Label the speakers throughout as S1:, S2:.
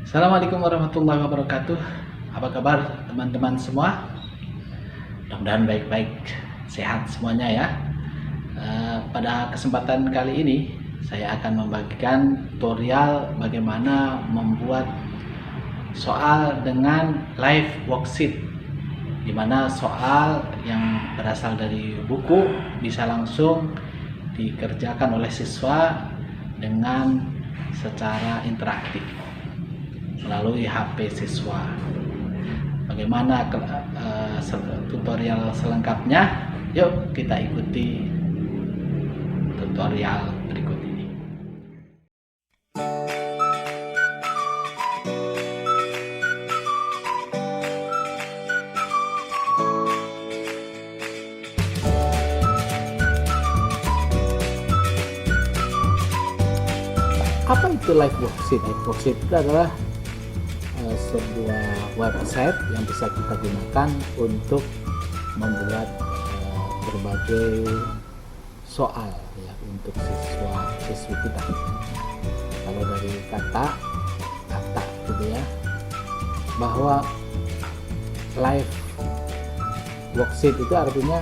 S1: Assalamualaikum warahmatullahi wabarakatuh. Apa kabar teman-teman semua? Mudah-mudahan baik-baik, sehat semuanya ya. Pada kesempatan kali ini saya akan membagikan tutorial bagaimana membuat soal dengan live worksheet, di mana soal yang berasal dari buku bisa langsung dikerjakan oleh siswa dengan secara interaktif melalui HP siswa. Bagaimana tutorial selengkapnya? Yuk kita ikuti tutorial berikut ini. Apa itu live worksheet? Live worksheet itu adalah sebuah website yang bisa kita gunakan untuk membuat berbagai soal ya untuk siswi kita. Kalau dari kata gitu ya, bahwa live worksheet itu artinya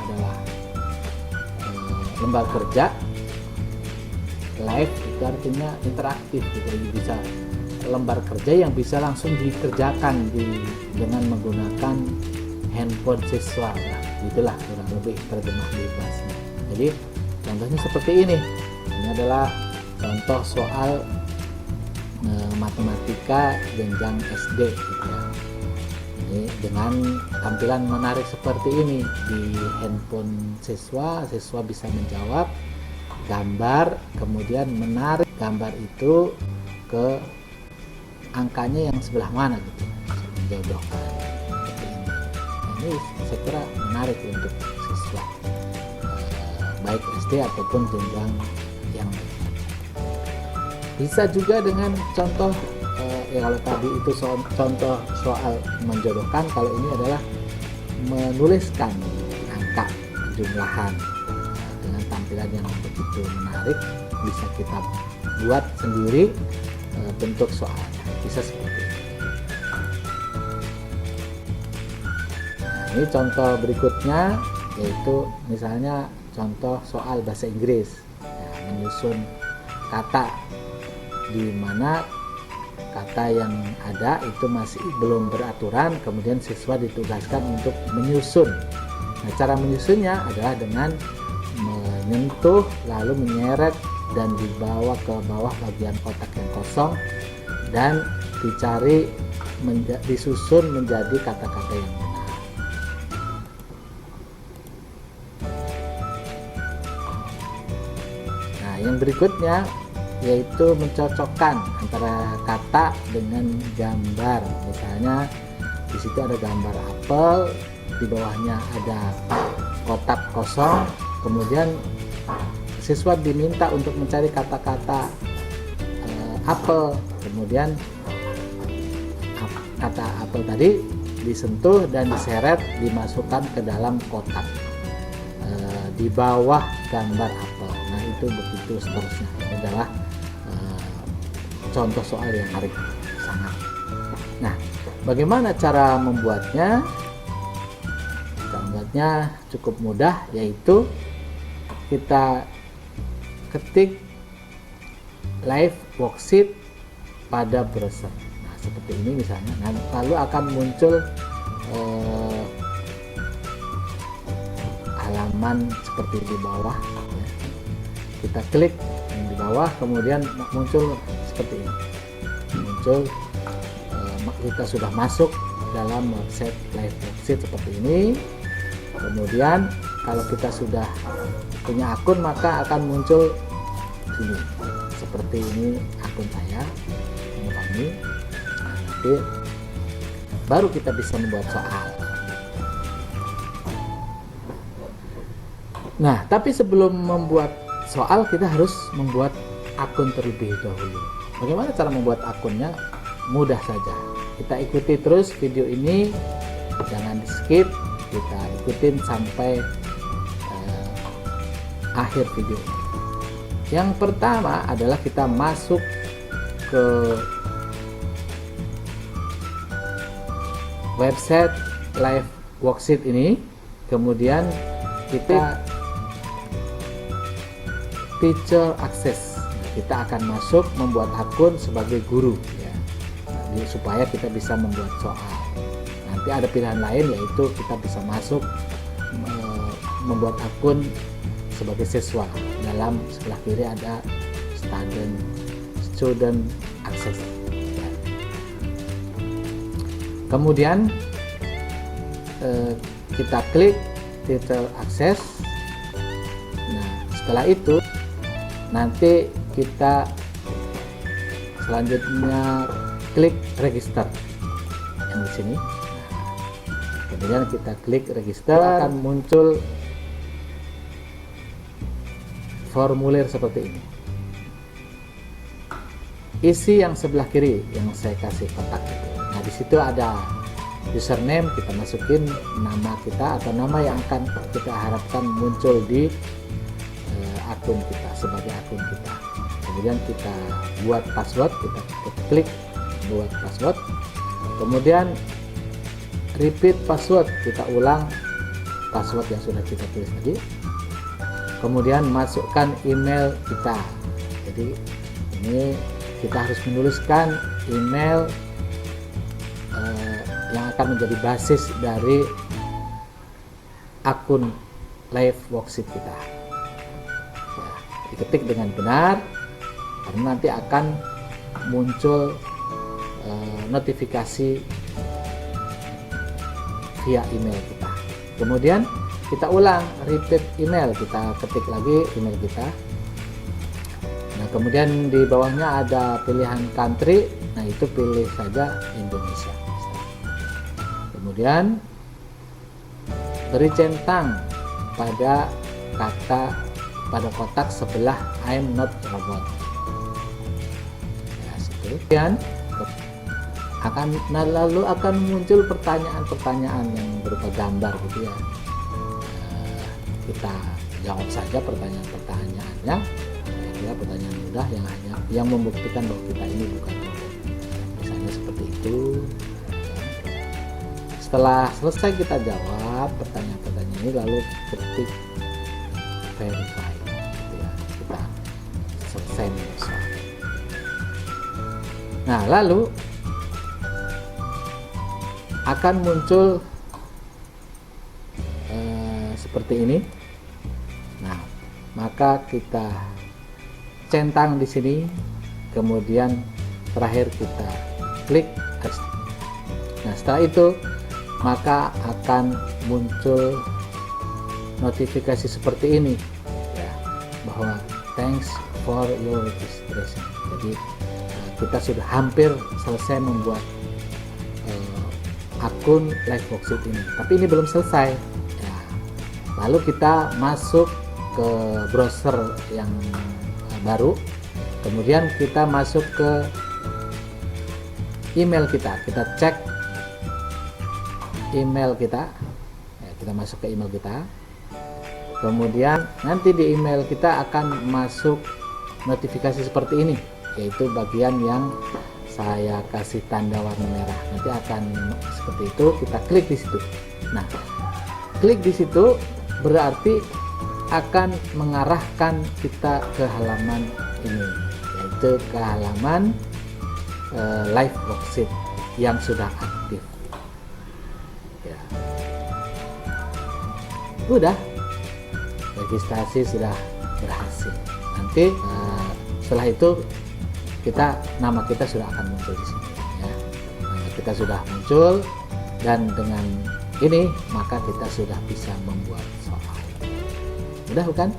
S1: adalah lembar kerja. Live itu artinya interaktif gitu, bisa lembar kerja yang bisa langsung dikerjakan dengan menggunakan handphone siswa ya, gitulah kurang lebih terjemah bebasnya. Jadi contohnya seperti ini adalah contoh soal matematika jenjang SD gitu ya. Ini dengan tampilan menarik seperti ini di handphone siswa bisa menjawab gambar, kemudian menarik gambar itu ke angkanya yang sebelah mana gitu, menjodohkan seperti ini. Nah, ini saya kira menarik untuk siswa baik SD ataupun jenjang yang lain. Bisa juga dengan contoh ya, kalau tadi itu contoh soal menjodohkan, kalau ini adalah menuliskan angka jumlahan dengan tampilan yang begitu menarik. Bisa kita buat sendiri bentuk soalnya, bisa seperti ini. Nah, ini contoh berikutnya, yaitu misalnya contoh soal bahasa Inggris ya, menyusun kata di mana kata yang ada itu masih belum beraturan, kemudian siswa ditugaskan untuk menyusun. Nah, cara menyusunnya adalah dengan menyentuh lalu menyeret dan dibawa ke bawah bagian kotak yang kosong dan dicari disusun menjadi kata-kata yang benar. Nah, yang berikutnya yaitu mencocokkan antara kata dengan gambar. Misalnya di situ ada gambar apel, di bawahnya ada kotak kosong, kemudian siswa diminta untuk mencari kata-kata apel, kemudian kata apel tadi disentuh dan diseret dimasukkan ke dalam kotak di bawah gambar apel. Nah, itu begitu seterusnya. Ini adalah contoh soal yang menarik sangat. Nah, bagaimana cara membuatnya? Membuatnya cukup mudah, yaitu kita ketik live worksheet pada browser. Nah, seperti ini misalnya. Nah, lalu akan muncul halaman seperti di bawah ya. Kita klik yang di bawah, kemudian muncul seperti ini. Muncul kita sudah masuk dalam website live worksheet seperti ini. Kemudian kalau kita sudah punya akun, maka akan muncul sini seperti ini akun saya, kami. Nah, nanti baru kita bisa membuat soal. Nah, tapi sebelum membuat soal kita harus membuat akun terlebih dahulu. Bagaimana cara membuat akunnya? Mudah saja. Kita ikuti terus video ini, jangan di skip, kita ikutin sampai akhir video ini. Yang pertama adalah kita masuk ke website live worksheet ini, kemudian kita teacher access. Kita akan masuk membuat akun sebagai guru ya, supaya kita bisa membuat soal. Nanti ada pilihan lain, yaitu kita bisa masuk membuat akun sebagai siswa. Dalam sebelah kiri ada student access ya. Kemudian kita klik teacher access. Nah, setelah itu nanti kita selanjutnya klik register yang di sini. Kemudian kita klik register, akan muncul formulir seperti ini. Isi yang sebelah kiri yang saya kasih kotak itu. Nah, di situ ada username, kita masukin nama kita atau nama yang akan kita harapkan muncul di akun kita sebagai akun kita. Kemudian kita buat password, kita klik buat password. Kemudian repeat password, kita ulang password yang sudah kita tulis tadi. Kemudian masukkan email kita. Jadi ini kita harus menuliskan email yang akan menjadi basis dari akun live worksheet kita. Ya, diketik dengan benar, karena nanti akan muncul notifikasi via email kita. Kemudian kita ulang, repeat email, kita ketik lagi email kita. Nah, kemudian di bawahnya ada pilihan country. Nah, itu pilih saja Indonesia. Kemudian beri centang pada kotak sebelah I'm not robot. Ya, kemudian lalu akan muncul pertanyaan-pertanyaan yang berupa gambar gitu ya. Kita jawab saja pertanyaan-pertanyaannya. Ya, pertanyaan mudah yang membuktikan bahwa kita ini bukan robot. Misalnya seperti itu. Setelah selesai kita jawab pertanyaan-pertanyaan ini, lalu ketik verify gitu ya. Kita selesai soal. Nah, lalu akan muncul seperti ini. Nah, maka kita centang di sini, kemudian terakhir kita klik next. Nah, setelah itu maka akan muncul notifikasi seperti ini ya, bahwa thanks for your registration. Jadi kita sudah hampir selesai membuat akun live worksheet ini, tapi ini belum selesai ya. Lalu kita masuk ke browser yang baru, kemudian kita masuk ke email kita cek email kita ya, kita masuk ke email kita, kemudian nanti di email kita akan masuk notifikasi seperti ini, yaitu bagian yang saya kasih tanda warna merah. Nanti akan seperti itu, kita klik di situ. Nah, klik di situ berarti akan mengarahkan kita ke halaman ini, yaitu ke halaman live worksheet yang sudah aktif. Ya. Udah, registrasi sudah berhasil. Nanti setelah itu nama kita sudah akan muncul di sini ya. Nama kita sudah muncul, dan dengan ini maka kita sudah bisa membuat soal. Mudah bukan?